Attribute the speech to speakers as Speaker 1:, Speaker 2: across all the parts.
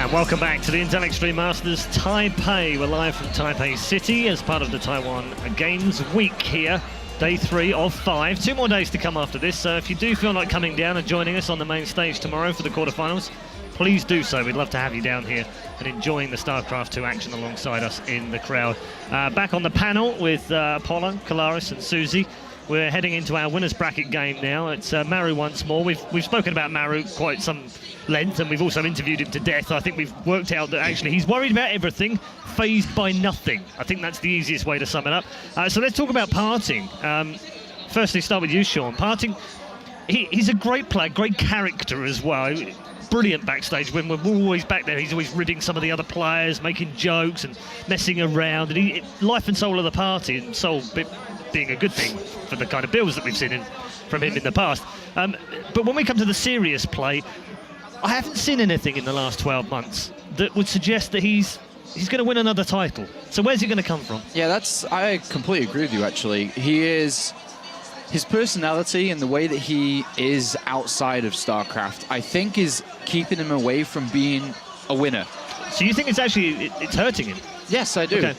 Speaker 1: And welcome back to the Intel Extreme Masters Taipei. We're live from Taipei City as part of the Taiwan Games Week here. Day 3 of 5. 2 more days to come after this, so if you do feel like coming down and joining us on the main stage tomorrow for the quarterfinals, please do so. We'd love to have you down here and enjoying the StarCraft 2 action alongside us in the crowd. Back on the panel with Apollo, Kalaris and Susie. We're heading into our winners bracket game now. It's Maru once more. We've spoken about Maru quite some length, and we've also interviewed him to death. I think we've worked out that actually he's worried about everything, fazed by nothing. I think that's the easiest way to sum it up. So let's talk about PartinG. Firstly, start with you, Sean. PartinG, he's a great player, great character as well. Brilliant backstage. When we're always back there, he's always ridding some of the other players, making jokes and messing around. And he, life and soul of the party, and soul being a good thing for the kind of builds that we've seen from him in the past. But when we come to the serious play, I haven't seen anything in the last 12 months that would suggest that he's going to win another title. So where's he going to come from?
Speaker 2: Yeah, I completely agree with you, actually. His personality and the way that he is outside of StarCraft, I think, is keeping him away from being a winner.
Speaker 1: So you think it's hurting him?
Speaker 2: Yes, I do. Okay.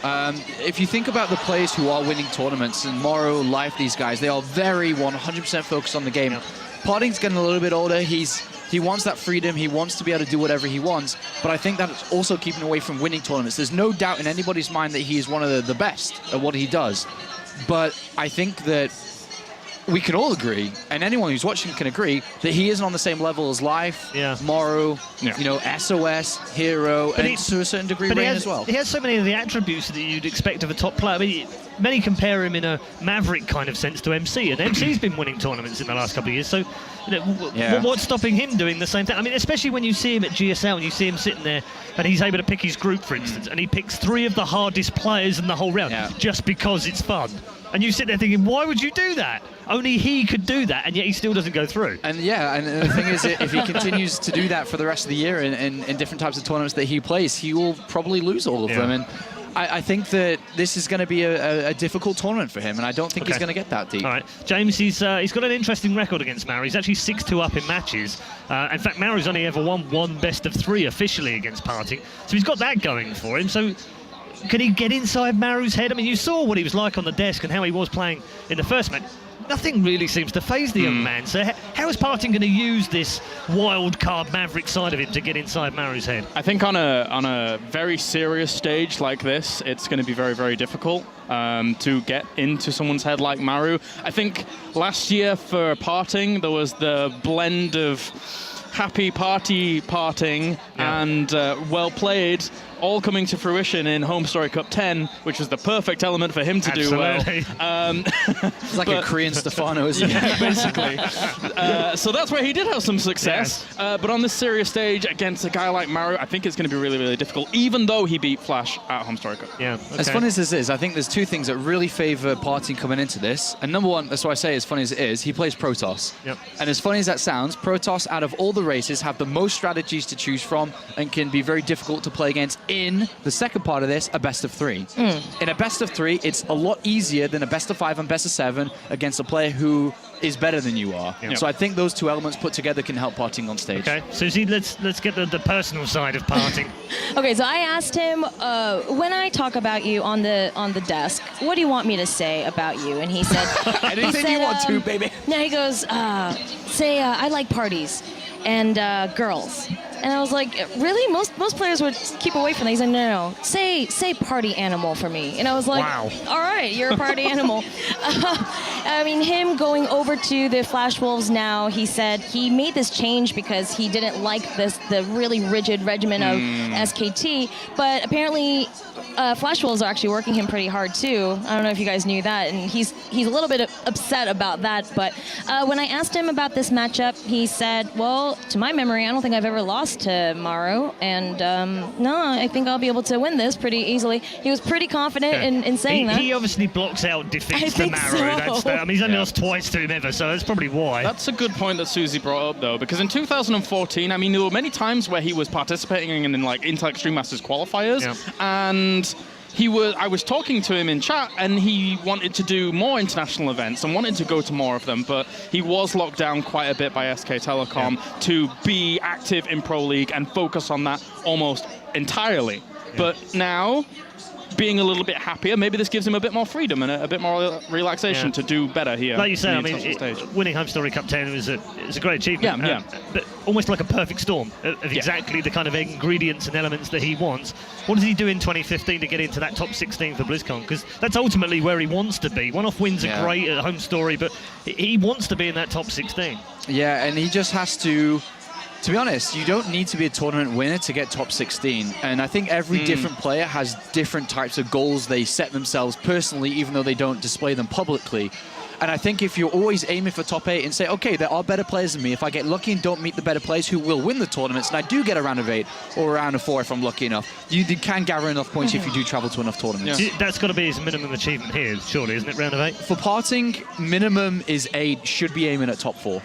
Speaker 2: If you think about the players who are winning tournaments, and Maru, Life, these guys, they are very 100% focused on the game. Yeah. PartinG's getting a little bit older. He wants that freedom. He wants to be able to do whatever he wants. But I think that's also keeping away from winning tournaments. There's no doubt in anybody's mind that he is one of the best at what he does. But I think that we can all agree, and anyone who's watching can agree, that he isn't on the same level as Life, Maru, you know, SOS, Hero, but and to a certain degree Rain as well.
Speaker 1: He has so many of the attributes that you'd expect of a top player. I mean, many compare him in a Maverick kind of sense to MC, and MC's been winning tournaments in the last couple of years, so you know, what's stopping him doing the same thing? I mean, especially when you see him at GSL and you see him sitting there and he's able to pick his group, for instance, and he picks 3 of the hardest players in the whole round just because it's fun. And you sit there thinking, why would you do that? Only he could do that, and yet he still doesn't go through.
Speaker 2: And and the thing is, if he continues to do that for the rest of the year in different types of tournaments that he plays, he will probably lose all of them. And I think that this is going to be a difficult tournament for him, and I don't think he's going to get that deep.
Speaker 1: All right, James, he's got an interesting record against Maru. He's actually 6-2 up in matches. In fact, Maru's only ever won 1 best-of-3 officially against PartinG, so he's got that going for him. So can he get inside Maru's head? I mean, you saw what he was like on the desk and how he was playing in the first match. Nothing really seems to faze the young man. So how is PartinG going to use this wild card Maverick side of him to get inside Maru's head?
Speaker 3: I think on a very serious stage like this, it's going to be very, very difficult to get into someone's head like Maru. I think last year for PartinG, there was the blend of happy partying and well played, all coming to fruition in Home Story Cup 10, which was the perfect element for him to do well.
Speaker 2: It's like a Korean Stefano, isn't it?
Speaker 3: Yeah, basically. So that's where he did have some success. But on this serious stage against a guy like Maru, I think it's going to be really, really difficult, even though he beat Flash at Home Story Cup.
Speaker 1: Yeah. Okay.
Speaker 2: As funny as this is, I think there's 2 things that really favor PartinG coming into this. And number 1, that's why I say as funny as it is, he plays Protoss.
Speaker 1: Yep.
Speaker 2: And as funny as that sounds, Protoss, out of all the races, have the most strategies to choose from and can be very difficult to play against in the second part of this, a best-of-3. In a best-of-3, it's a lot easier than a best-of-5 and best-of-7 against a player who is better than you are. Yep. So I think those 2 elements put together can help PartinG on stage.
Speaker 1: Okay, Susie, let's get the personal side of PartinG.
Speaker 4: Okay, so I asked him, when I talk about you on the desk, what do you want me to say about you? And he said,
Speaker 2: anything you want to, baby.
Speaker 4: No, he goes, say I like parties and girls. And I was like, really? Most players would keep away from that. He's like, no. Say party animal for me. And I was like,
Speaker 1: wow.
Speaker 4: All right, you're a party animal. I mean, him going over to the Flash Wolves now, he said he made this change because he didn't like the really rigid regimen of SKT. But apparently, Flash Wolves are actually working him pretty hard too. I don't know if you guys knew that, and he's a little bit upset about that. But when I asked him about this matchup, he said, well, to my memory, I don't think I've ever lost to Maru, and no, I think I'll be able to win this pretty easily. He was pretty confident in saying that.
Speaker 1: He obviously blocks out defeats to Maru.
Speaker 4: So.
Speaker 1: I mean, he's only lost twice to him ever, so that's probably why.
Speaker 3: That's a good point that Susie brought up, though, because in 2014, I mean, there were many times where he was participating in like Intel Extreme Masters qualifiers, and I was talking to him in chat, and he wanted to do more international events and wanted to go to more of them, but he was locked down quite a bit by SK Telecom to be active in Pro League and focus on that almost entirely. But now, being a little bit happier, maybe this gives him a bit more freedom and a bit more relaxation to do better here.
Speaker 1: Like you say, I mean, winning Home Story Cup 10 is a great achievement. But almost like a perfect storm of exactly the kind of ingredients and elements that he wants. What does he do in 2015 to get into that top 16 for BlizzCon? Because that's ultimately where he wants to be. One-off wins are great at Home Story, but he wants to be in that top 16.
Speaker 2: Yeah, and he just has to be honest, you don't need to be a tournament winner to get top 16. And I think every different player has different types of goals they set themselves personally, even though they don't display them publicly. And I think if you're always aiming for top 8 and say, okay, there are better players than me, if I get lucky and don't meet the better players who will win the tournaments, and I do get a round of 8 or a round of 4 if I'm lucky enough, you can gather enough points if you do travel to enough tournaments.
Speaker 1: That's got to be his minimum achievement here, surely, isn't it, round of 8?
Speaker 2: For PartinG, minimum is 8, should be aiming at top 4.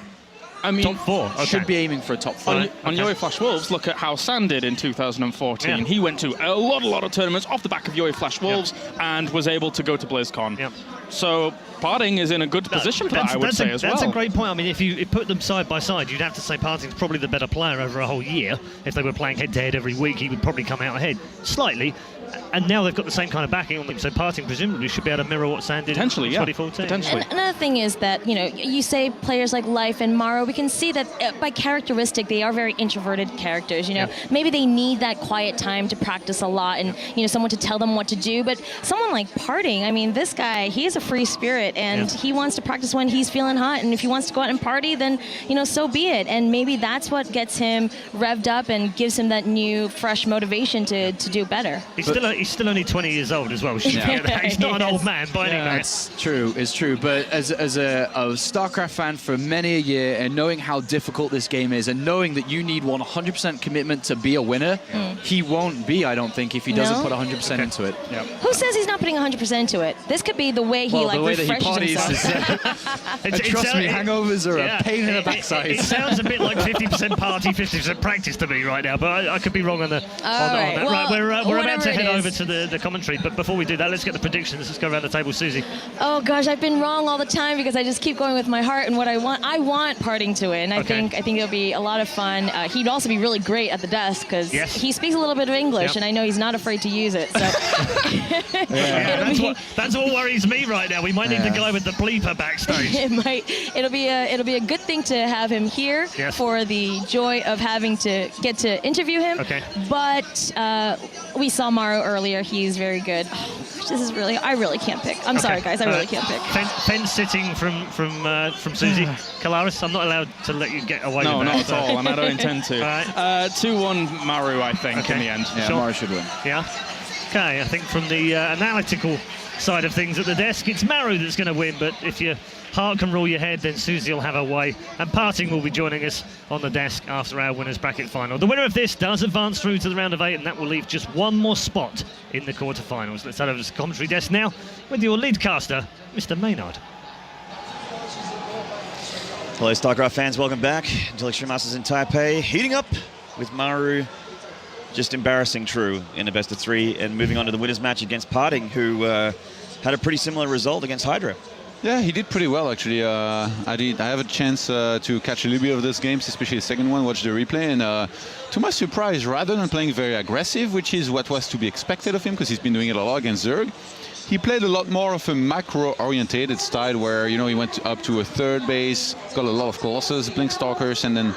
Speaker 3: I mean,
Speaker 1: top 4, okay.
Speaker 2: Should be aiming for a top 4.
Speaker 3: On Yoi Flash Wolves, look at how Sam did in 2014. Yeah. He went to a lot of tournaments off the back of Yoi Flash Wolves and was able to go to BlizzCon.
Speaker 1: Yeah.
Speaker 3: So PartinG is in a good position for that, I would say, as well.
Speaker 1: That's a great point. I mean, if you put them side by side, you'd have to say PartinG's probably the better player over a whole year. If they were playing head-to-head every week, he would probably come out ahead slightly. And now they've got the same kind of backing on them, so PartinG presumably should be able to mirror what Sam did in 2014.
Speaker 3: Potentially.
Speaker 4: And another thing is that, you know, you say players like Life and Maru, we can see that by characteristic, they are very introverted characters, you know. Maybe they need that quiet time to practice a lot and, you know, someone to tell them what to do. But someone like PartinG, I mean, this guy, he is a free spirit, and he wants to practice when he's feeling hot. And if he wants to go out and party, then, you know, so be it. And maybe that's what gets him revved up and gives him that new, fresh motivation to do better.
Speaker 1: He's still only 20 years old as well. He's not an old man by any means.
Speaker 2: It's true, it's true. But as a StarCraft fan for many a year, and knowing how difficult this game is, and knowing that you need 100% commitment to be a winner, he won't be, I don't think, if he doesn't put 100% into it.
Speaker 1: Yep.
Speaker 4: Who says he's not putting 100% into it? This could be the way he refreshes himself.
Speaker 2: Trust me, hangovers are a pain in the backside.
Speaker 1: It sounds a bit like 50% party, 50% practice to me right now, but I could be wrong on that.
Speaker 4: Well,
Speaker 1: right, we're about to head over to the commentary, but before we do that, let's get the predictions. Let's go around the table. Susie.
Speaker 4: Oh gosh, I've been wrong all the time because I just keep going with my heart and what I want. I want PartinG to win. I think it'll be a lot of fun. He'd also be really great at the desk because he speaks a little bit of English, and I know he's not afraid to use it. So
Speaker 1: that's what worries me right now. We might need the guy with the bleeper backstage.
Speaker 4: It'll be a good thing to have him here for the joy of having to get to interview him. Okay. But we saw Maru earlier. He's very good. Oh, I really can't pick. I'm sorry, guys. I really can't pick.
Speaker 1: Fence sitting from Susie. Kalaris, I'm not allowed to let you get away with that.
Speaker 3: No, not at all, and I don't intend to. 2-1 Maru, I think, in the end.
Speaker 2: Yeah, sure. Maru should win.
Speaker 1: Yeah. Okay, I think from the analytical side of things at the desk, it's Maru that's going to win, but if your heart can rule your head, then Susie will have her way, and PartinG will be joining us on the desk after our winners bracket final. The winner of this does advance through to the round of 8, and that will leave just one more spot in the quarterfinals. Let's head over to the commentary desk now with your lead caster, Mr. Maynard.
Speaker 5: Hello StarCraft fans, welcome back. Until Extreme Masters in Taipei, heating up with Maru just embarrassing True in a best of 3 and moving on to the winners match against PartinG, who had a pretty similar result against Hydra.
Speaker 6: Yeah, he did pretty well actually. I have a chance to catch a little bit of those games, especially the second one, watch the replay, and to my surprise, rather than playing very aggressive, which is what was to be expected of him because he's been doing it a lot against Zerg, he played a lot more of a macro-orientated style where, you know, he went up to a third base, got a lot of Colossus, Blink Stalkers, and then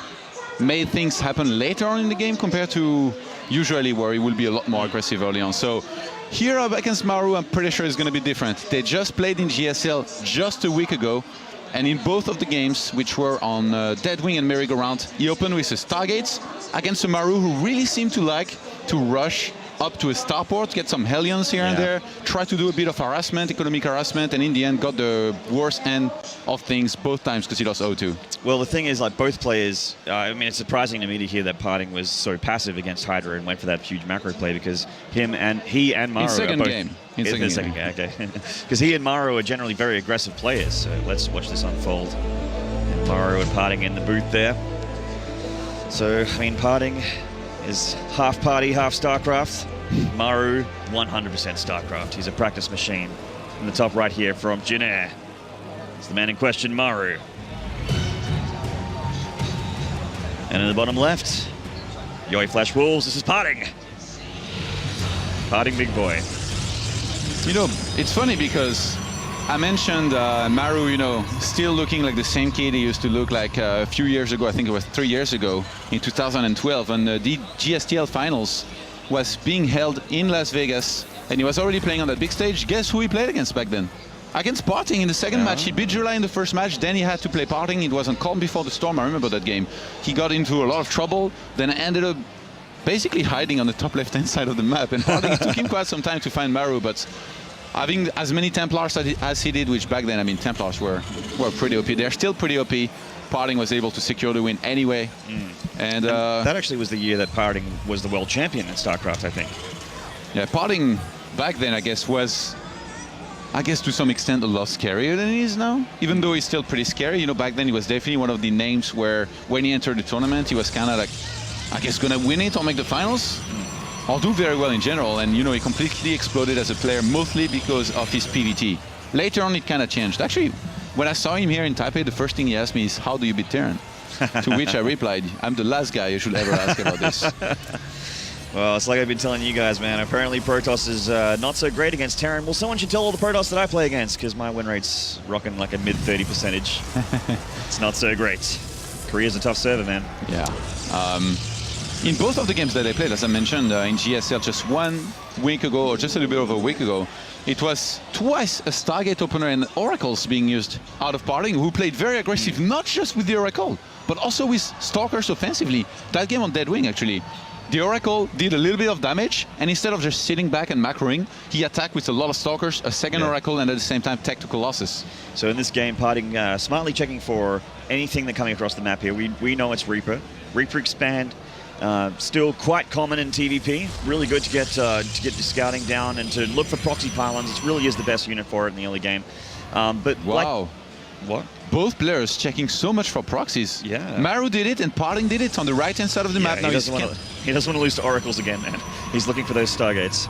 Speaker 6: made things happen later on in the game compared to usually where he will be a lot more aggressive early on. So here up against Maru, I'm pretty sure it's going to be different. They just played in GSL just a week ago, and in both of the games, which were on Deadwing and Merry-Go-Round, he opened with his Stargates against a Maru who really seemed to like to rush up to a starport, get some Hellions here and there, try to do a bit of harassment, economic harassment, and in the end got the worst end of things both times because he lost 0-2.
Speaker 5: Well, the thing is, like, both players, I mean, it's surprising to me to hear that PartinG was so passive against Hydra and went for that huge macro play, because he and Maru
Speaker 6: in second
Speaker 5: are both...
Speaker 6: game.
Speaker 5: In the second game, okay. Because he and Maru are generally very aggressive players, so let's watch this unfold. And Maru and PartinG in the booth there. So, I mean, PartinG is half party, half StarCraft. Maru, 100% StarCraft. He's a practice machine. In the top right here from Jin Air. It's the man in question, Maru. And in the bottom left, Yoi Flash Wolves, this is PartinG. PartinG big boy.
Speaker 6: You know, it's funny because I mentioned Maru, you know, still looking like the same kid he used to look like a few years ago. I think it was 3 years ago in 2012 when the GSTL finals was being held in Las Vegas, and he was already playing on that big stage. Guess who he played against back then? Against PartinG in the second match. He beat July in the first match, then he had to play PartinG. It was on Calm Before the Storm, I remember that game. He got into a lot of trouble, then ended up basically hiding on the top left-hand side of the map, and PartinG took him quite some time to find Maru, but having as many Templars as he did, which back then, I mean, Templars were pretty OP. They're still pretty OP. PartinG was able to secure the win anyway. And
Speaker 5: that actually was the year that PartinG was the world champion in StarCraft, I think.
Speaker 6: Yeah, PartinG back then, I guess, was, to some extent a lot scarier than he is now. Even though he's still pretty scary, you know, back then he was definitely one of the names where when he entered the tournament, he was kind of like, I guess, gonna win it or make the finals. Or do very well in general, and you know, he completely exploded as a player, mostly because of his PVT. Later on, it kind of changed. Actually, when I saw him here in Taipei, the first thing he asked me is, how do you beat Terran? To which I replied, I'm the last guy you should ever ask about this.
Speaker 5: Well, it's like I've been telling you guys, man. Apparently Protoss is not so great against Terran. Well, someone should tell all the Protoss that I play against, because my win rate's rocking like a mid-30 percentage. It's not so great. Korea's a tough server, man.
Speaker 6: Yeah. In both of the games that I played, as I mentioned, in GSL just 1 week ago, or just a little bit over a week ago, it was twice a Stargate opener and Oracles being used out of PartinG, who played very aggressive, not just with the Oracle, but also with Stalkers offensively. That game on Deadwing, actually. The Oracle did a little bit of damage, and instead of just sitting back and macroing, he attacked with a lot of Stalkers, a second Oracle, and at the same time, tactical losses.
Speaker 5: So in this game, PartinG smartly checking for anything that coming across the map here. We know it's Reaper. Reaper Expand. Still quite common in TvP. Really good to get the scouting down and to look for proxy pylons. It really is the best unit for it in the early game. But
Speaker 6: wow.
Speaker 5: What?
Speaker 6: Both players checking so much for proxies.
Speaker 5: Yeah.
Speaker 6: Maru did it and PartinG did it on the right-hand side of the map. Now
Speaker 5: he doesn't want to lose to Oracles again, man. He's looking for those Stargates.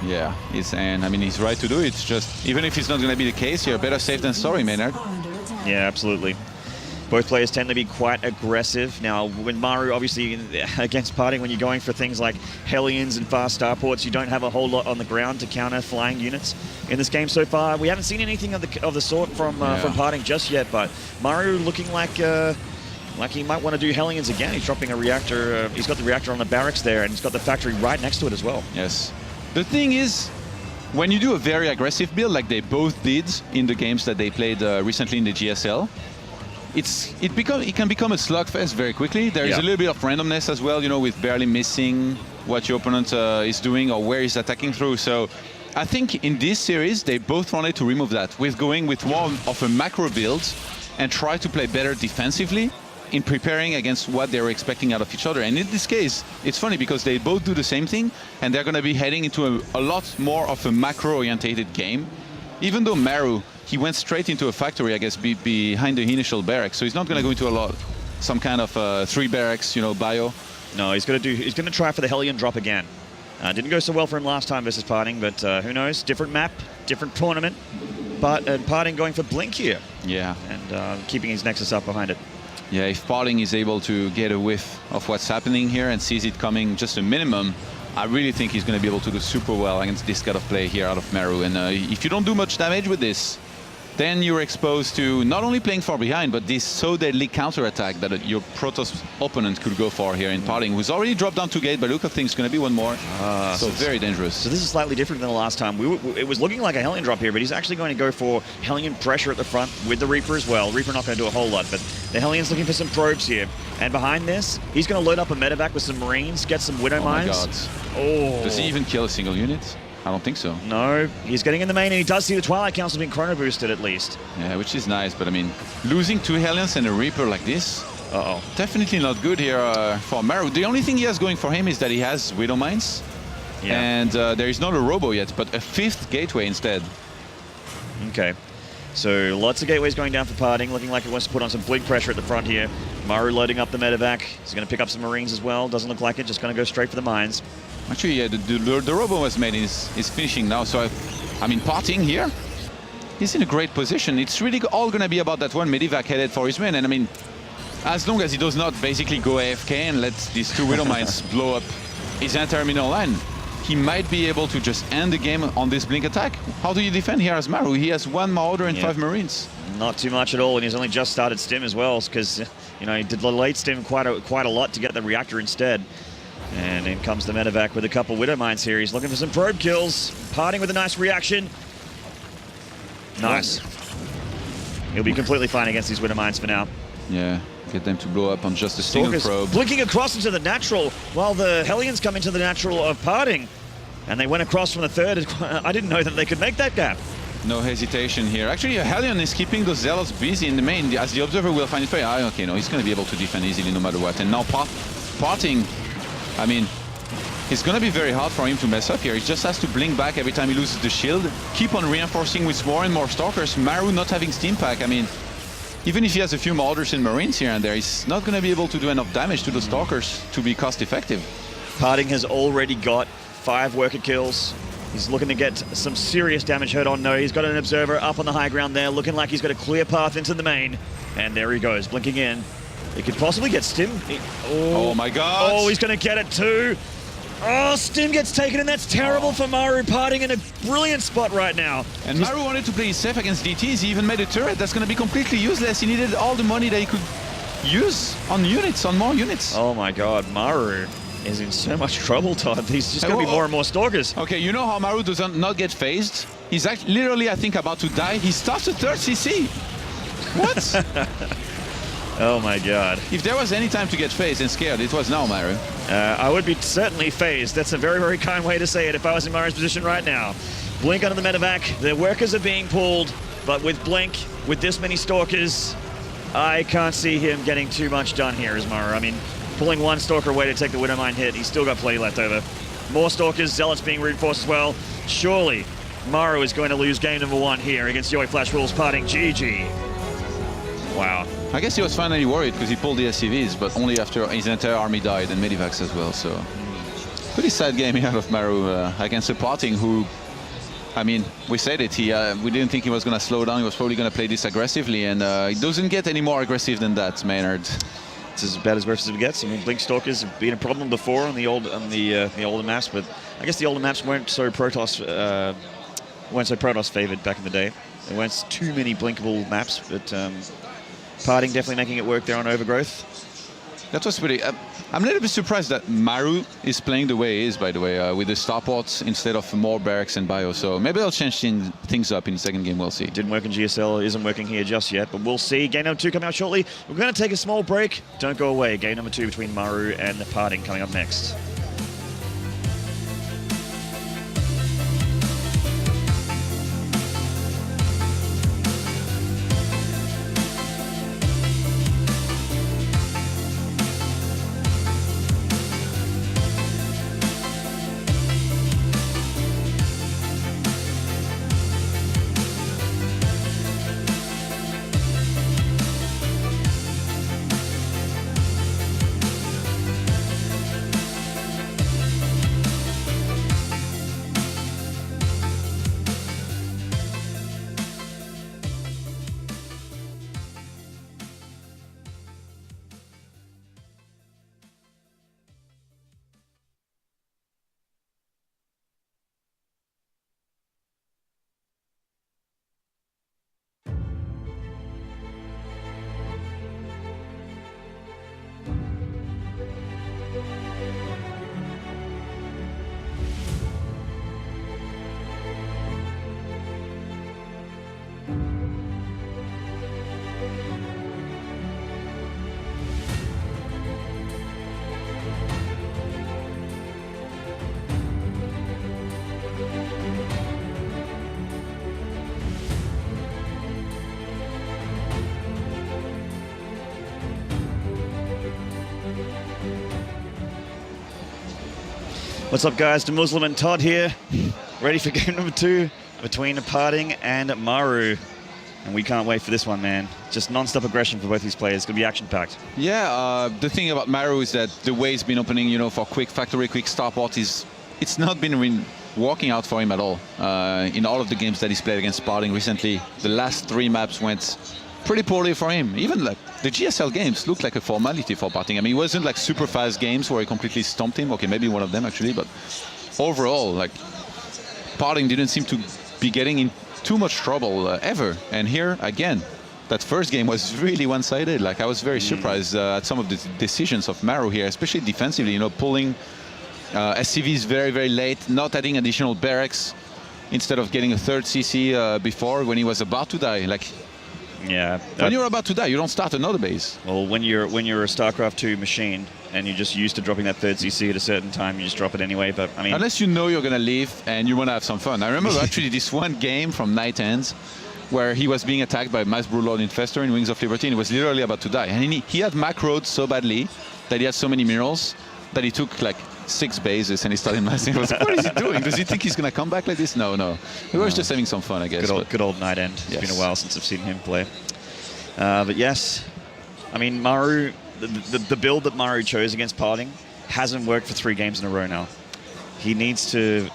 Speaker 6: Yeah, and I mean, he's right to do it. It's just, even if it's not going to be the case, you're better safe than sorry, Maynard.
Speaker 5: Yeah, absolutely. Both players tend to be quite aggressive. Now, when Maru, obviously, against PartinG, when you're going for things like Hellions and fast starports, you don't have a whole lot on the ground to counter flying units. In this game so far, we haven't seen anything of the sort from PartinG just yet, but Maru looking like he might want to do Hellions again. He's dropping a reactor. He's got the reactor on the barracks there, and he's got the factory right next to it as well.
Speaker 6: Yes. The thing is, when you do a very aggressive build, like they both did in the games that they played recently in the GSL, it can become a slugfest very quickly. There is a little bit of randomness as well, you know, with barely missing what your opponent is doing or where he's attacking through. So I think in this series, they both wanted to remove that with going with more of a macro build and try to play better defensively in preparing against what they were expecting out of each other. And in this case, it's funny because they both do the same thing, and they're going to be heading into a lot more of a macro-orientated game. Even though Maru, he went straight into a factory, I guess, behind the initial barracks. So he's not going to go into some kind of 3 barracks, you know, bio.
Speaker 5: No, he's going to try for the Hellion drop again. Didn't go so well for him last time versus PartinG, but who knows? Different map, different tournament. But PartinG going for Blink here.
Speaker 6: Yeah.
Speaker 5: And keeping his Nexus up behind it.
Speaker 6: Yeah, if PartinG is able to get a whiff of what's happening here and sees it coming just a minimum, I really think he's going to be able to do super well against this kind of play here out of Maru. And if you don't do much damage with this, then you're exposed to not only playing far behind, but this so deadly counterattack that your Protoss opponent could go for here in PartinG, who's already dropped down to gate, but look at things, going to be one more. So very dangerous. So
Speaker 5: this is slightly different than the last time. It was looking like a Hellion drop here, but he's actually going to go for Hellion pressure at the front with the Reaper as well. Reaper not going to do a whole lot, but the Hellion's looking for some probes here. And behind this, he's going to load up a medevac with some Marines, get some Widow Mines.
Speaker 6: Oh my God. Does he even kill a single unit? I don't think so.
Speaker 5: No, he's getting in the main, and he does see the Twilight Council being chrono boosted at least.
Speaker 6: Yeah, which is nice, but I mean, losing 2 Hellions and a Reaper like this, definitely not good here for Maru. The only thing he has going for him is that he has Widow Mines, and there is not a Robo yet, but a 5th gateway instead.
Speaker 5: Okay, so lots of gateways going down for PartinG, looking like it wants to put on some Blink pressure at the front here. Maru loading up the medevac. He's going to pick up some Marines as well. Doesn't look like it, just going to go straight for the mines.
Speaker 6: Actually, yeah, the robo was made is finishing now. So, I mean, PartinG here, he's in a great position. It's really all going to be about that one Medivac headed for his man. And I mean, as long as he does not basically go AFK and let these two Widow Mines blow up his entire middle line, he might be able to just end the game on this blink attack. How do you defend here as Maru? He has 1 Marauder and 5 Marines.
Speaker 5: Not too much at all, and he's only just started stim as well, because you know he did the late stim quite a lot to get the reactor instead. And in comes the Medivac with a couple Widow Mines here. He's looking for some probe kills. PartinG with a nice reaction. Nice. He'll be completely fine against these Widow Mines for now.
Speaker 6: Yeah, get them to blow up on just a single probe.
Speaker 5: Blinking across into the natural while the Hellions come into the natural of PartinG. And they went across from the third. I didn't know that they could make that gap.
Speaker 6: No hesitation here. Actually, Hellion is keeping those Zealots busy in the main. As the Observer will find it very high. Okay, no, he's going to be able to defend easily no matter what. And now PartinG, I mean, it's going to be very hard for him to mess up here. He just has to blink back every time he loses the shield. Keep on reinforcing with more and more Stalkers. Maru not having Steam Pack. I mean, even if he has a few Marauders and Marines here and there, he's not going to be able to do enough damage to the Stalkers to be cost effective.
Speaker 5: PartinG has already got 5 worker kills. He's looking to get some serious damage hurt on. No, he's got an Observer up on the high ground there, looking like he's got a clear path into the main. And there he goes, blinking in. He could possibly get Stim.
Speaker 6: Oh my god.
Speaker 5: Oh, he's going to get it too. Oh, Stim gets taken, and that's terrible for Maru. PartinG in a brilliant spot right now.
Speaker 6: And Maru wanted to play safe against DTs. He even made a turret that's going to be completely useless. He needed all the money that he could use on units, on more units.
Speaker 5: Oh my god, Maru is in so much trouble, Todd. He's just going to be more and more Stalkers.
Speaker 6: Okay, you know how Maru does not get phased? He's actually literally, I think, about to die. He starts a 3rd CC. What?
Speaker 5: Oh my god.
Speaker 6: If there was any time to get phased and scared, it was now, Maru.
Speaker 5: I would be certainly phased. That's a very, very kind way to say it if I was in Maru's position right now. Blink under the Medivac. The workers are being pulled, but with Blink, with this many Stalkers, I can't see him getting too much done here as Maru. I mean, pulling 1 Stalker away to take the Widow Mine hit, he's still got plenty left over. More Stalkers, Zealots being reinforced as well. Surely, Maru is going to lose game number 1 here against Yoi Flash Wolves PartinG. GG. Wow.
Speaker 6: I guess he was finally worried because he pulled the SCVs, but only after his entire army died and Medivacs as well, so... Pretty sad game out of Maru against a PartinG who... I mean, we said it, we didn't think he was going to slow down, he was probably going to play this aggressively, and he doesn't get any more aggressive than that, Maynard.
Speaker 5: It's as bad as aggressive as it gets. I mean, Blink Stalkers have been a problem before on the older maps, but I guess the older maps weren't so Protoss favored back in the day. There weren't too many blinkable maps, but PartinG definitely making it work there on Overgrowth.
Speaker 6: That was pretty... I'm a little bit surprised that Maru is playing the way he is, by the way, with the starports instead of more barracks and bio. So maybe they'll change things up in the second game, we'll see.
Speaker 5: Didn't work in GSL, isn't working here just yet, but we'll see. Game number 2 coming out shortly. We're going to take a small break. Don't go away. Game number 2 between Maru and PartinG coming up next. What's up, guys? The Muslim and Todd here, ready for game number 2 between PartinG and Maru. And we can't wait for this one, man. Just non-stop aggression for both these players. It's going to be action-packed.
Speaker 6: Yeah, the thing about Maru is that the way he's been opening, you know, for quick factory, quick starport is it's not been working out for him at all. In all of the games that he's played against PartinG recently, the last 3 maps went pretty poorly for him. Even like the GSL games looked like a formality for PartinG. I mean, it wasn't like super fast games where he completely stomped him. Okay, maybe one of them actually, but overall, like PartinG didn't seem to be getting in too much trouble ever. And here again, that first game was really one-sided. Like I was very surprised at some of the decisions of Maru here, especially defensively. You know, pulling SCVs very, very late, not adding additional barracks instead of getting a 3rd CC before when he was about to die. Like,
Speaker 5: yeah,
Speaker 6: when you're about to die, you don't start another base.
Speaker 5: Well, when you're a StarCraft 2 machine and you're just used to dropping that 3rd CC at a certain time, you just drop it anyway. But I mean,
Speaker 6: unless you know you're gonna leave and you want to have some fun. I remember actually this one game from Night Ends where he was being attacked by Mass Broodlord Infestor in Wings of Liberty and he was literally about to die. And he had macroed so badly that he had so many minerals that he took like 6 bases and he started massing. I was like, what is he doing? Does he think he's going to come back like this? No. He was just having some fun, I guess.
Speaker 5: Good old Night End. It's been a while since I've seen him play. But yes, I mean, Maru, the build that Maru chose against PartinG hasn't worked for 3 games in a row now. He needs to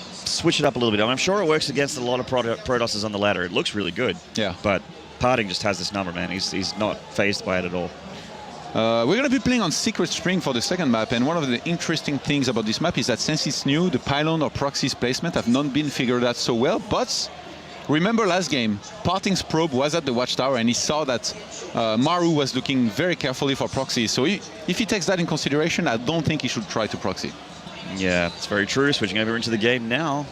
Speaker 5: switch it up a little bit. I mean, I'm sure it works against a lot of Protosses on the ladder. It looks really good. Yeah. But PartinG just has this number, man. He's not phased by it at all.
Speaker 6: We're going to be playing on Secret Spring for the second map, and one of the interesting things about this map is that since it's new, the pylon or proxy's placement have not been figured out so well, but remember last game, PartinG's probe was at the watchtower and he saw that Maru was looking very carefully for proxy, so if he takes that in consideration, I don't think he should try to proxy.
Speaker 5: Yeah, it's very true. Switching over into the game now.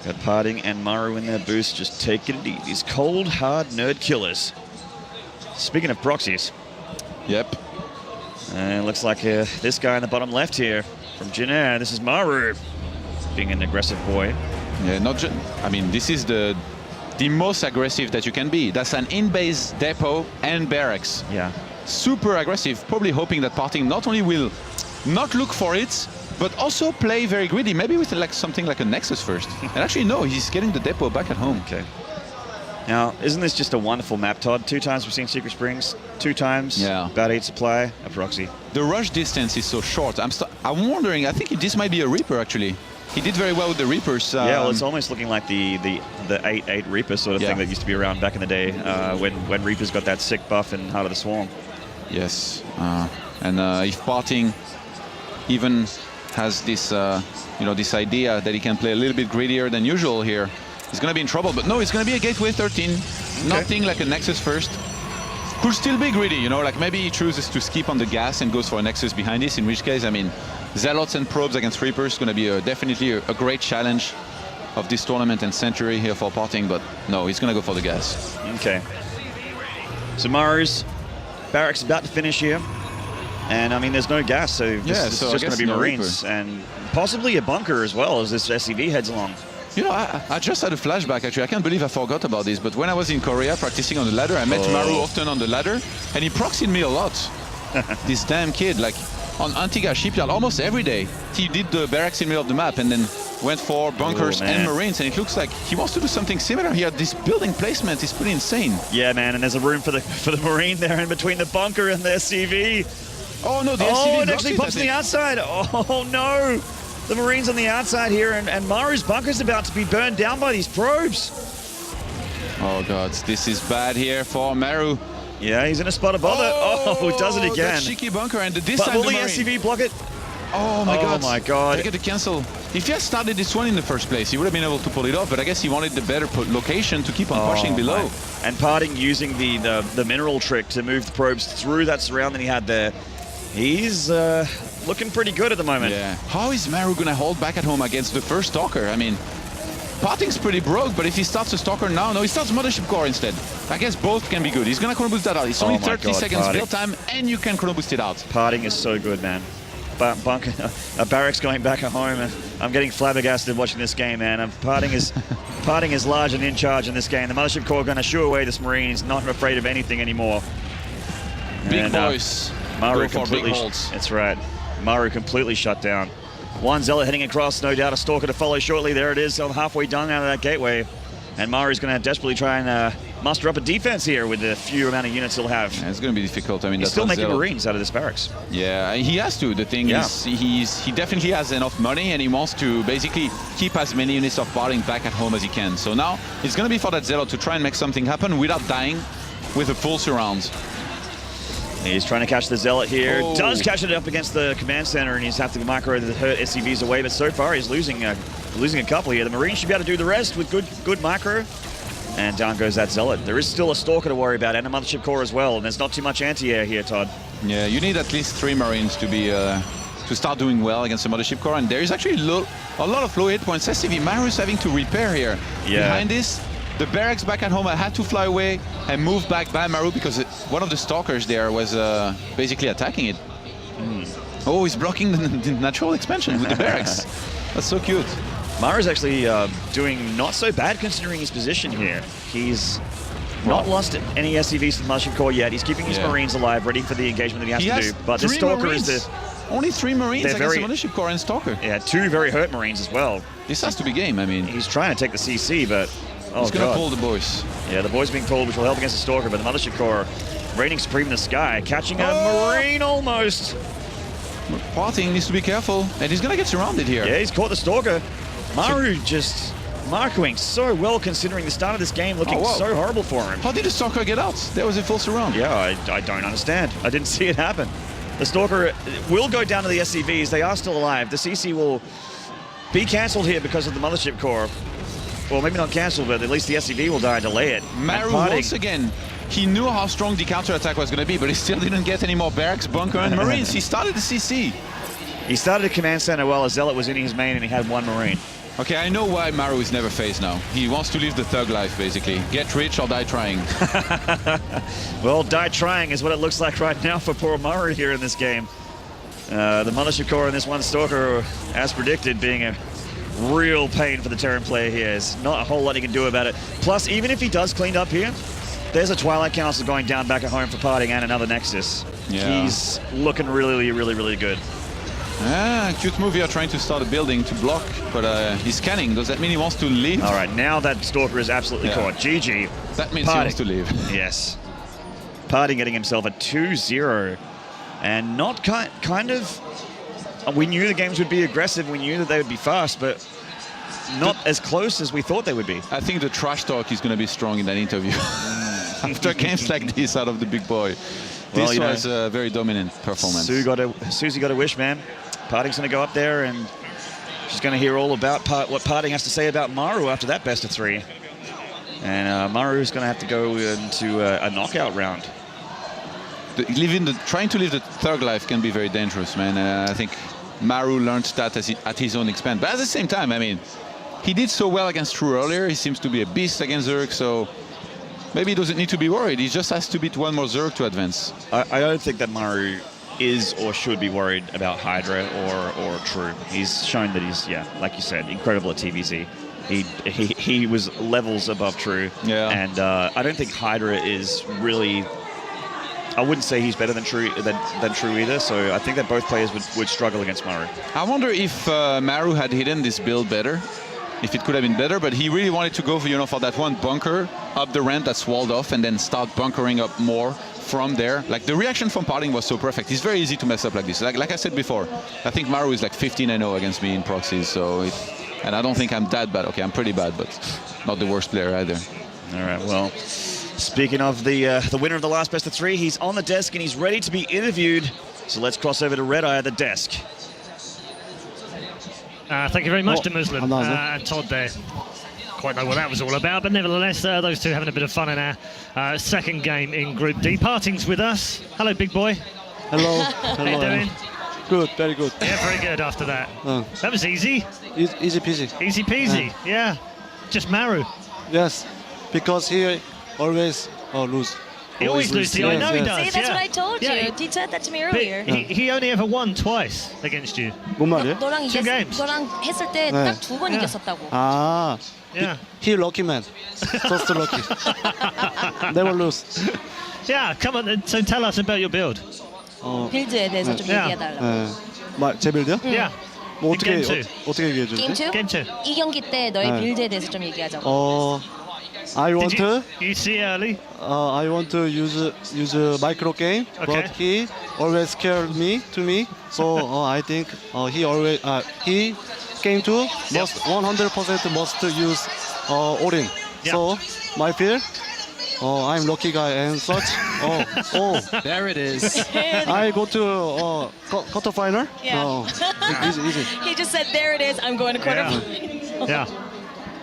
Speaker 5: Got PartinG and Maru in their boost, just taking it easy. These cold, hard nerd killers. Speaking of proxies.
Speaker 6: Yep.
Speaker 5: And looks like this guy in the bottom left here from Jinair. This is Maru, being an aggressive boy.
Speaker 6: Yeah, not just. I mean, this is the most aggressive that you can be. That's an in-base depot and barracks.
Speaker 5: Yeah.
Speaker 6: Super aggressive. Probably hoping that PartinG not only will not look for it, but also play very greedy. Maybe with like something like a Nexus first. And actually, no, he's getting the depot back at home.
Speaker 5: Okay. Now, isn't this just a wonderful map, Todd? 2 times we've seen Secret Springs, 2 times about 8 supply, a proxy.
Speaker 6: The rush distance is so short. I'm wondering, I think this might be a Reaper, actually. He did very well with the Reapers.
Speaker 5: Yeah, well, it's almost looking like the 8-8 Reaper sort of thing that used to be around back in the day when Reapers got that sick buff in Heart of the Swarm.
Speaker 6: Yes, and if PartinG even has this, this idea that he can play a little bit greedier than usual here, he's going to be in trouble. But no, it's going to be a Gateway 13. Okay. Nothing like a Nexus first. Could still be greedy, like maybe he chooses to skip on the gas and goes for a Nexus behind this, in which case, I mean, Zealots and Probes against Reapers is going to be definitely a great challenge of this tournament and Century here for PartinG, but no, he's going to go for the gas.
Speaker 5: Okay. So Maru's barracks about to finish here. And, I mean, there's no gas, so this is just going to be Marines. And possibly a bunker as well as this SCV heads along.
Speaker 6: I just had a flashback, actually. I can't believe I forgot about this, but when I was in Korea practicing on the ladder, I met Maru often on the ladder, and he proxied me a lot. This damn kid, like on Antigua Shipyard, almost every day. He did the barracks in the middle of the map and then went for bunkers and Marines, and it looks like he wants to do something similar here. This building placement is pretty insane.
Speaker 5: Yeah, man, and there's a room for the Marine there in between the bunker and the SCV.
Speaker 6: Oh, no, the SCV
Speaker 5: it actually pops on the outside. Oh, no. The Marines on the outside here, and Maru's bunker's about to be burned down by these probes.
Speaker 6: Oh, God, this is bad here for Maru.
Speaker 5: Yeah, he's in a spot above it. Oh, does it again.
Speaker 6: That cheeky bunker, and this
Speaker 5: time
Speaker 6: will
Speaker 5: the SCV block it?
Speaker 6: Oh, my God.
Speaker 5: Oh, my God.
Speaker 6: They get to cancel. If he had started this one in the first place, he would have been able to pull it off, but I guess he wanted the better location to keep on pushing below.
Speaker 5: Man. And PartinG using the mineral trick to move the probes through that surround that he had there. He's looking pretty good at the moment.
Speaker 6: Yeah. How is Maru going to hold back at home against the first Stalker? I mean, PartinG's pretty broke, but if he starts a Stalker now, no, he starts Mothership Core instead. I guess both can be good. He's going to chrono boost that out. It's only 30 seconds build time, and you can chrono boost it out.
Speaker 5: PartinG is so good, man. A barracks going back at home, and I'm getting flabbergasted watching this game, man. PartinG is large and in charge in this game. The Mothership Core going to shoo away this Marine. He's not afraid of anything anymore.
Speaker 6: Big boys.
Speaker 5: Maru completely. That's right. Maru completely shut down. One Zealot heading across, no doubt a Stalker to follow shortly. There it is, halfway done out of that gateway. And Maru's going to desperately try and muster up a defense here with the few amount of units he'll have.
Speaker 6: Yeah, it's going to be difficult. I mean,
Speaker 5: He's
Speaker 6: that's
Speaker 5: still
Speaker 6: what
Speaker 5: making
Speaker 6: Zero-
Speaker 5: Marines out of this barracks.
Speaker 6: Yeah, he has to. The thing is, he definitely has enough money, and he wants to basically keep as many units of PartinG back at home as he can. So now it's going to be for that Zealot to try and make something happen without dying with a full surround.
Speaker 5: He's trying to catch the Zealot here.
Speaker 6: Oh.
Speaker 5: Does catch it up against the command center, and he's have to micro the hurt SCVs away. But so far, he's losing a couple here. The Marines should be able to do the rest with good micro. And down goes that Zealot. There is still a Stalker to worry about, and a Mothership Core as well. And there's not too much anti-air here, Todd.
Speaker 6: Yeah, you need at least 3 Marines to be to start doing well against the Mothership Core. And there is actually a lot of low hit points. SCV Maru is having to repair here.
Speaker 5: Yeah.
Speaker 6: Behind this, the barracks back at home had to fly away and move back by Maru because one of the Stalkers there was basically attacking it. Oh, he's blocking the natural expansion with the barracks. That's so cute.
Speaker 5: Maru's actually doing not so bad considering his position here. He's not lost any SCVs to the Mothership Core yet. He's keeping his Marines alive, ready for the engagement that he has to do. But the Stalker
Speaker 6: Marines.
Speaker 5: is the...
Speaker 6: Only 3 Marines against the Mothership Core and Stalker.
Speaker 5: Yeah, 2 very hurt Marines as well.
Speaker 6: This has to be game, I mean.
Speaker 5: He's trying to take the CC, but... Oh,
Speaker 6: he's going to
Speaker 5: God.
Speaker 6: pull the boys.
Speaker 5: Yeah, the boys being pulled, which will help against the Stalker, but the Mothership Core reigning supreme in the sky, catching a Marine almost.
Speaker 6: PartinG needs to be careful, and he's going to get surrounded here.
Speaker 5: Yeah, he's caught the Stalker. Maru just marking so well considering the start of this game looking so horrible for him.
Speaker 6: How did the Stalker get out? There was a full surround.
Speaker 5: Yeah, I don't understand. I didn't see it happen. The Stalker will go down to the SCVs. They are still alive. The CC will be cancelled here because of the Mothership Core. Well, maybe not cancelled, but at least the SCV will die and delay it.
Speaker 6: Maru, once again, he knew how strong the counter-attack was going to be, but he still didn't get any more barracks, bunker, and Marines. He started the CC.
Speaker 5: He started a command center while a Zealot was in his main and he had 1 Marine.
Speaker 6: Okay, I know why Maru is never phased now. He wants to live the thug life, basically. Get rich or die trying.
Speaker 5: Well, die trying is what it looks like right now for poor Maru here in this game. The Mothership Core and this one Stalker, as predicted, being a real pain for the Terran player here. There's not a whole lot he can do about it. Plus, even if he does clean up here, there's a Twilight Council going down back at home for PartinG and another Nexus.
Speaker 6: Yeah.
Speaker 5: He's looking really, really, really good.
Speaker 6: Cute move here, trying to start a building to block, but he's scanning. Does that mean he wants to leave?
Speaker 5: All right, now that Stalker is absolutely caught. GG.
Speaker 6: That means he wants to leave.
Speaker 5: Yes. PartinG getting himself a 2-0. And not kind of... We knew the games would be aggressive. We knew that they would be fast, but not as close as we thought they would be.
Speaker 6: I think the trash talk is going to be strong in that interview. After games like this out of the big boy.
Speaker 5: Well,
Speaker 6: this was a very dominant performance.
Speaker 5: Susie got a wish, man. PartinG's going to go up there and she's going to hear all about what PartinG has to say about Maru after that best of 3. And Maru's going to have to go into a knockout round.
Speaker 6: Trying to live the thug life can be very dangerous, man. I think Maru learned that at his own expense. But at the same time, I mean, he did so well against True earlier. He seems to be a beast against Zerg, so maybe he doesn't need to be worried. He just has to beat 1 more Zerg to advance.
Speaker 5: I don't think that Maru is or should be worried about Hydra or True. He's shown that he's, like you said, incredible at TvZ. He was levels above True.
Speaker 6: Yeah.
Speaker 5: And I don't think Hydra is really... I wouldn't say he's better than True either, so I think that both players would struggle against Maru.
Speaker 6: I wonder if Maru had hidden this build better, if it could have been better, but he really wanted to go for, for that one bunker up the ramp that's walled off and then start bunkering up more from there. Like, the reaction from PartinG was so perfect. It's very easy to mess up like this. Like I said before, I think Maru is like 15-0 against me in proxies, so and I don't think I'm that bad. Okay, I'm pretty bad, but not the worst player either.
Speaker 5: All right, well, speaking of the winner of the last best of 3, he's on the desk and he's ready to be interviewed. So let's cross over to Red Eye at the desk.
Speaker 1: Thank you very much to Muslim and Todd there. Quite know what that was all about, but nevertheless, those two having a bit of fun in our second game in Group D. PartinG's with us. Hello, big boy.
Speaker 7: Hello.
Speaker 1: How you doing?
Speaker 7: Good, very good.
Speaker 1: Yeah, very good after that. That was easy.
Speaker 7: Easy peasy.
Speaker 1: Easy peasy, yeah. Just Maru.
Speaker 7: Yes, because he always lose.
Speaker 1: He always loses. I know he does.
Speaker 4: See, that's
Speaker 1: yeah.
Speaker 4: what I told you. He said that to me earlier.
Speaker 1: He only ever won twice against you.
Speaker 7: 뭔 말이야?
Speaker 4: 너랑
Speaker 1: Two games.
Speaker 4: 너랑 했을 때 딱 2번 이겼었다고.
Speaker 7: 아,
Speaker 1: Yeah.
Speaker 7: he lucky man. Just lucky. Never lose.
Speaker 1: Yeah, come on. So tell us about your build.
Speaker 4: 빌드에 대해서 좀 얘기해달라고.
Speaker 7: 제 빌드요?
Speaker 1: Yeah.
Speaker 7: 뭐
Speaker 1: Game
Speaker 7: 어떻게
Speaker 1: two.
Speaker 7: 어떻게 얘기해 줄지?
Speaker 4: 게임 2?
Speaker 1: Game 2.
Speaker 4: 이 경기 때 너의
Speaker 7: 네.
Speaker 4: 빌드에 대해서 좀 얘기하자고.
Speaker 7: I want to.
Speaker 1: You see early?
Speaker 7: I want to use a micro game,
Speaker 1: Okay.
Speaker 7: but he always scared me. So I think he came to must 100% must use all-in.
Speaker 1: Yeah.
Speaker 7: So my fear, I'm lucky guy and such.
Speaker 2: There it is.
Speaker 7: I go to quarter final.
Speaker 4: Yeah.
Speaker 7: Easy.
Speaker 4: He just said, "There it is. I'm going to
Speaker 1: Yeah.
Speaker 4: quarterfinals."
Speaker 1: Yeah.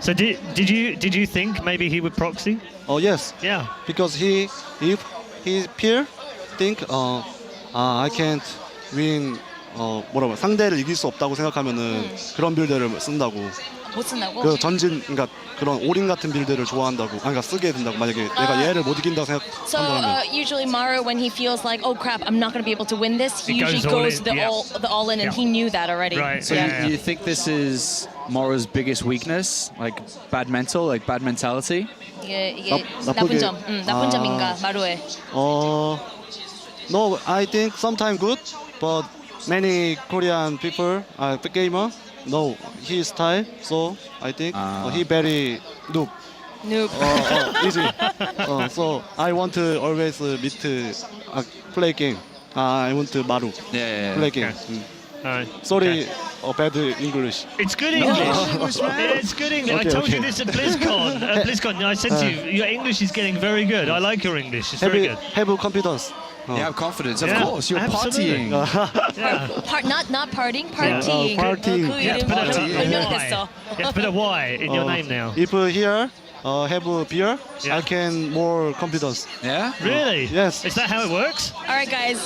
Speaker 1: So did you think maybe he would proxy?
Speaker 7: Oh yes,
Speaker 1: Yeah.
Speaker 7: because if his peer think I can't win 뭐라고 상대를 이길 수 없다고 생각하면은 그런 빌드를 쓴다고.
Speaker 4: 못 쓴다고?
Speaker 7: 그 전진 그러니까 그런 올인 같은 빌드를 좋아한다고. 그러니까 쓰게 된다고. 만약에 내가 얘를 못 이긴다고
Speaker 4: So
Speaker 7: 생각한다면.
Speaker 4: usually Maru, when he feels like, oh crap, I'm not going to be able to win this, he
Speaker 1: He
Speaker 4: usually
Speaker 1: goes
Speaker 4: goes
Speaker 1: all in,
Speaker 4: the all in, and
Speaker 1: Yeah.
Speaker 4: he knew that already.
Speaker 1: Right.
Speaker 2: So
Speaker 1: Yeah.
Speaker 2: you think this is Maru's biggest weakness, like bad mental, like bad mentality?
Speaker 4: 이게
Speaker 7: 나쁘게-
Speaker 4: 나쁜 점, 나쁜 점인가 마루의?
Speaker 7: No, I think sometimes good, but many Korean people gamer know his style, so I think he very noob.
Speaker 4: Noob.
Speaker 7: Easy. So I want to always meet play game. I want to Maru
Speaker 2: Yeah.
Speaker 7: play game.
Speaker 1: All right.
Speaker 7: Sorry, bad English.
Speaker 1: It's good English. It's good English. I
Speaker 7: Okay,
Speaker 1: told you
Speaker 7: okay.
Speaker 1: this at BlizzCon. BlizzCon, I said to you, your English is getting very good. I like your English. It's very good.
Speaker 7: Have confidence.
Speaker 2: You have confidence, of
Speaker 1: Yeah,
Speaker 2: course. You're
Speaker 1: absolutely.
Speaker 2: partying.
Speaker 1: Yeah.
Speaker 4: Not partying, partying.
Speaker 7: partying.
Speaker 4: 그
Speaker 1: You have to
Speaker 4: 이름
Speaker 1: put a
Speaker 4: 번역했어.
Speaker 1: You have to put a Y in your name now.
Speaker 7: If here have a beer,
Speaker 1: Yeah.
Speaker 7: I can more confidence.
Speaker 2: Yeah?
Speaker 1: Really?
Speaker 7: Yes.
Speaker 1: Is that how it works?
Speaker 4: All right, guys,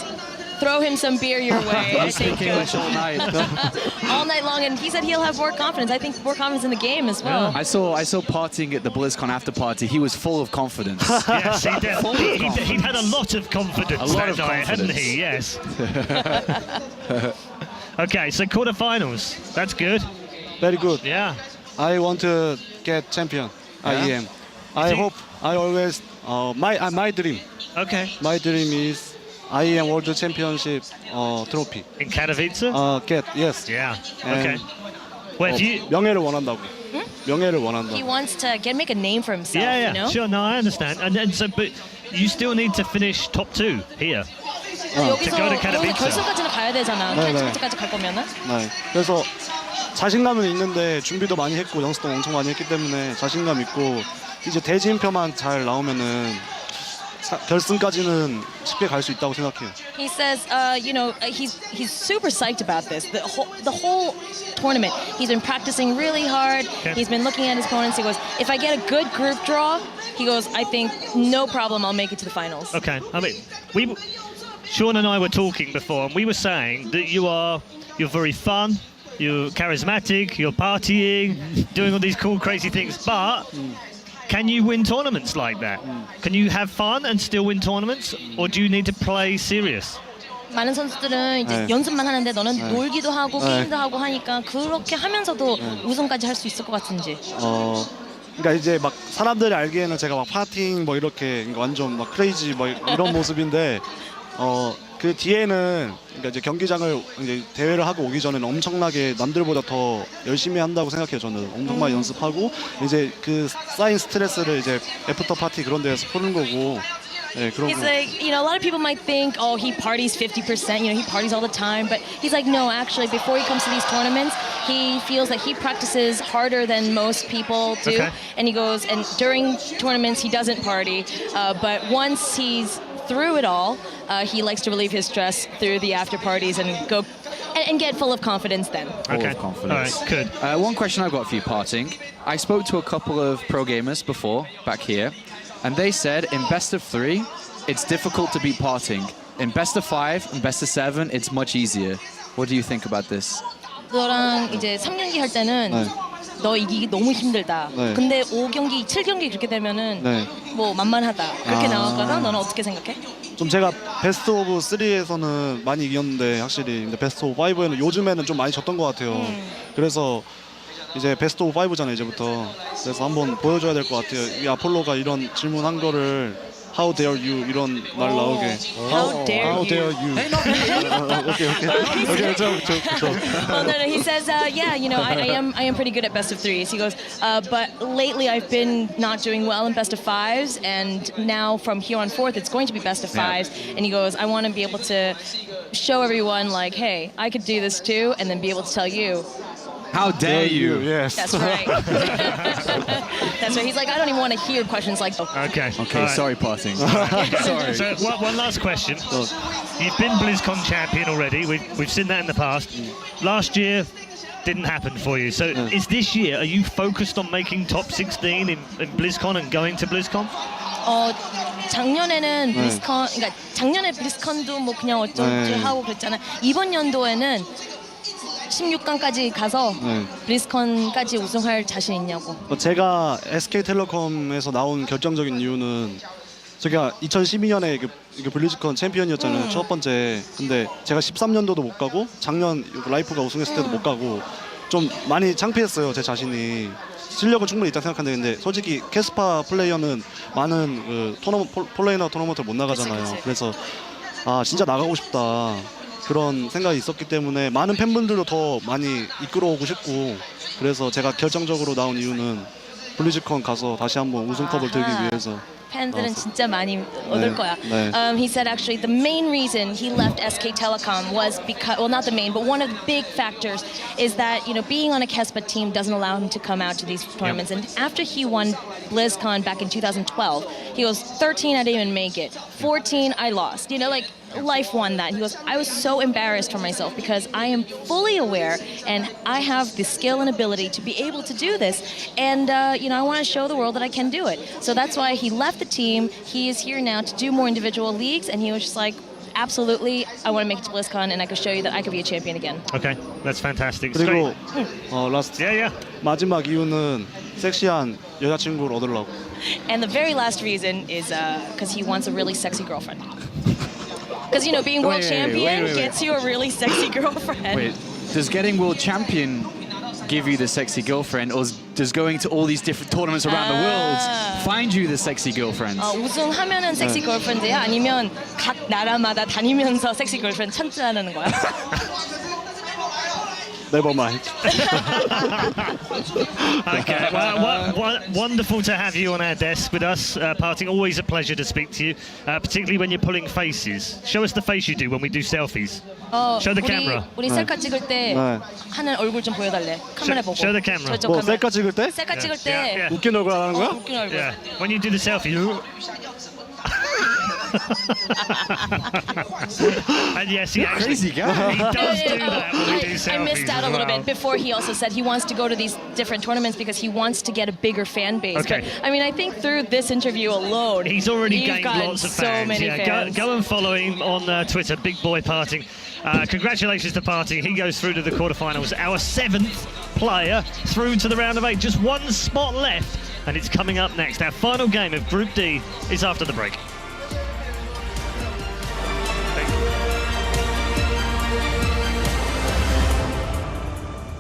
Speaker 4: throw him some beer your way. I think
Speaker 2: Speak English all night.
Speaker 4: all night long, and he said he'll have more confidence. I think more confidence in the game as well.
Speaker 2: I saw partying at the BlizzCon after party. He was full of confidence.
Speaker 1: Yes, he did. He'd had a lot of confidence
Speaker 2: A lot
Speaker 1: that
Speaker 2: of
Speaker 1: night, hadn't
Speaker 2: confidence.
Speaker 1: he? Yes. Okay, so quarterfinals. That's good.
Speaker 7: Very good.
Speaker 1: Yeah.
Speaker 7: I want to get champion. IEM. I
Speaker 1: think-
Speaker 7: hope I always my dream.
Speaker 1: Okay.
Speaker 7: My dream is IEM World Championship trophy.
Speaker 1: In Katowice?
Speaker 7: Get yes.
Speaker 1: Yeah. Okay.
Speaker 7: And
Speaker 1: Well, if you.
Speaker 7: 명예를 원한다고. 명예를 원한다.
Speaker 4: He wants to make a name for himself.
Speaker 1: Yeah,
Speaker 4: You know?
Speaker 1: sure. No, I understand. And so, but you still need to finish top 2 here.
Speaker 4: 여기서
Speaker 1: go to Katowice.
Speaker 4: 결승까지는 가야 되잖아.
Speaker 7: 네, 네.
Speaker 4: 결승까지 갈 거면은.
Speaker 7: 네. 그래서 자신감은 있는데 준비도 많이 했고 연습도 엄청 많이 했기 때문에 자신감 있고 이제 대진표만 잘 나오면은 결승까지는 쉽게 갈 수 있다고 생각해요.
Speaker 4: He says, he's super psyched about this. The whole tournament, he's been practicing really hard.
Speaker 1: Okay.
Speaker 4: He's been looking at his opponents. He goes, if I get a good group draw, he goes, I think no problem, I'll make it to the finals.
Speaker 1: Okay. I mean, Sean and I were talking before, and we were saying that you're very fun, you're charismatic, you're partying, doing all these cool, crazy things, but can you win tournaments like that? Can you have fun and still win tournaments, or do you need to play serious?
Speaker 4: 많은 선수들은 이제
Speaker 7: 네.
Speaker 4: 연습만 하는데 너는
Speaker 7: 네.
Speaker 4: 놀기도 하고
Speaker 7: 네.
Speaker 4: 게임도 하고 하니까 그렇게 하면서도 우승까지 할 수 있을 것 같은지.
Speaker 7: 그러니까 이제 막 사람들이 알기에는 제가 막 파팅 뭐 이렇게 완전 막 크레이지 뭐 이런 모습인데 그 뒤에는 그러니까 이제 경기장을 이제 대회를 하고 오기 전에는 엄청나게 남들보다 더 열심히 한다고 생각해요. 저는 엄청 많이 연습하고 이제 그 쌓인 스트레스를 이제 애프터 파티 그런 데서 푸는 거고. 네, 그런
Speaker 4: He's
Speaker 7: 거.
Speaker 4: like, a lot of people might think, oh, he parties 50%, he parties all the time. But he's like, no, actually, before he comes to these tournaments, he feels that he practices harder than most people do.
Speaker 1: Okay.
Speaker 4: And he goes, and during tournaments, he doesn't party. But once he's through it all, he likes to relieve his stress through the after parties and go and get full of confidence then.
Speaker 2: Full
Speaker 1: Okay.
Speaker 2: of confidence.
Speaker 1: All right, good.
Speaker 2: One question I've got for you, Parting. I spoke to a couple of pro gamers before, back here, and they said in best of 3, it's difficult to beat Parting. In best of 5 and best of 7, it's much easier. What do you think about this?
Speaker 4: 너랑 이제 3경기 할 때는
Speaker 7: 네.
Speaker 4: 너 이기기 너무 힘들다.
Speaker 7: 네.
Speaker 4: 근데 5경기, 7경기 그렇게 되면은
Speaker 7: 네.
Speaker 4: 뭐 만만하다. 그렇게
Speaker 7: 아.
Speaker 4: 나왔거든. 너는 어떻게 생각해?
Speaker 7: 좀 제가 베스트 오브 3에서는 많이 이겼는데 확실히 근데 베스트 오브 5에는 요즘에는 좀 많이 졌던 것 같아요. 그래서 이제 베스트 오브 5잖아요 이제부터. 그래서 한번 보여줘야 될 것 같아요. 이 아폴로가 이런 질문한 거를 How dare you 이런 말 나오게.
Speaker 4: How dare
Speaker 7: How
Speaker 4: you.
Speaker 7: dare you. 오케이. 그쵸.
Speaker 4: Well, no, he says, yeah, you know, I am pretty good at best of threes. He goes, but lately I've been not doing well in best of fives, and now from here on forth, it's going to be best of fives. And he goes, I want to be able to show everyone, like, hey, I could do this too, and then be able to tell you.
Speaker 2: How dare you?
Speaker 7: Yes.
Speaker 4: That's right. That's right. He's like, I don't even want to hear questions like,
Speaker 1: Okay.
Speaker 2: Okay,
Speaker 1: All right.
Speaker 2: sorry, PartinG.
Speaker 1: Sorry. So one last question. You've been BlizzCon champion already. We've seen that in the past. Last year didn't happen for you. So is this year, are you focused on making top 16 in BlizzCon and going to BlizzCon?
Speaker 4: 작년에는 블리스컨, 그러니까 작년에 블리스컨도 뭐 그냥 어쩌지 하고 그랬잖아. 이번 연도에는 16강까지 가서 블리스컨까지 우승할 자신 있냐고.
Speaker 7: 제가 SK텔레콤에서 나온 결정적인 이유는 제가 2012년에 블리즈컨 챔피언이었잖아요. 첫 번째. 근데 제가 13년도도 못 가고 작년 라이프가 우승했을 때도 못 가고 좀 많이 창피했어요. 제 자신이. 실력은 충분히 있다고 생각하는데 근데 솔직히 캐스파 플레이어는 많은 그 폴레이너 토너먼트를 못 나가잖아요. 그래서 아 진짜 나가고 싶다. 그런 생각이 있었기 때문에 많은 팬분들도 더 많이 이끌어오고 싶고 그래서 제가 결정적으로 나온 이유는 블리즈컨 가서 다시 한번 우승컵을 들기 위해서.
Speaker 4: 팬들은 진짜 많이 얻을 거야. He said actually the main reason he left SK Telecom was because, well, not the main, but one of the big factors is that, you know, being on a KESPA team doesn't allow him to come out to these tournaments. And after he won BlizzCon back in 2012, he goes, 13, I didn't even make it. 14, I lost. You know, like, life won that. He goes, I was so embarrassed for myself because I am fully aware and I have the skill and ability to be able to do this. And, you know, I want to show the world that I can do it. So that's why he left the team. He is here now to do more individual leagues. And he was just like, absolutely, I want to make it to BlizzCon and I can show you that I could be a champion again.
Speaker 1: Okay, that's fantastic.
Speaker 7: 그리고 라스트
Speaker 1: Yeah.
Speaker 7: 마지막 이유는 섹시한 여자친구를 얻으려고.
Speaker 4: And the very last reason is because he wants a really sexy girlfriend. Because, you know, being world champion gets you a really sexy girlfriend.
Speaker 2: Wait, does getting world champion give you the sexy girlfriend, or does going to all these different tournaments around the world find you the sexy girlfriends?
Speaker 4: 우승하면은 섹시 걸프렌드야? 아니면 각 나라마다 다니면서 섹시 걸프렌드 찾자는 거야?
Speaker 7: Never mind.
Speaker 1: Okay, well, wonderful to have you on our desk with us, PartinG. Always a pleasure to speak to you, particularly when you're pulling faces. Show us the face you do when we do selfies. Show the camera.
Speaker 4: 우리 셀카 찍을 때 하는 얼굴 좀 보여달래. 카메라 보고.
Speaker 1: Show the camera.
Speaker 4: 저쪽
Speaker 7: 뭐
Speaker 4: 카메라.
Speaker 7: 셀카 찍을 때?
Speaker 4: 셀카 찍을
Speaker 1: Yeah.
Speaker 4: 때
Speaker 7: 웃긴 얼굴 하는 거야?
Speaker 4: 웃긴 얼굴.
Speaker 1: Yeah, when you do the selfie. And yes, he actually
Speaker 2: Crazy guy.
Speaker 1: he does do that when we do selfies.
Speaker 4: I missed out a
Speaker 1: as
Speaker 4: little
Speaker 1: well.
Speaker 4: bit. Before he also said he wants to go to these different tournaments because he wants to get a bigger fan base.
Speaker 1: Okay.
Speaker 4: But I mean, I think through this interview alone,
Speaker 1: He's already gained
Speaker 4: gotten
Speaker 1: lots of
Speaker 4: so
Speaker 1: fans.
Speaker 4: many fans.
Speaker 1: Go and follow him on Twitter, Big Boy PartinG. Congratulations to PartinG. He goes through to the quarterfinals. Our 7th player through to the round of 8. Just one spot left, and it's coming up next. Our final game of Group D is after the break.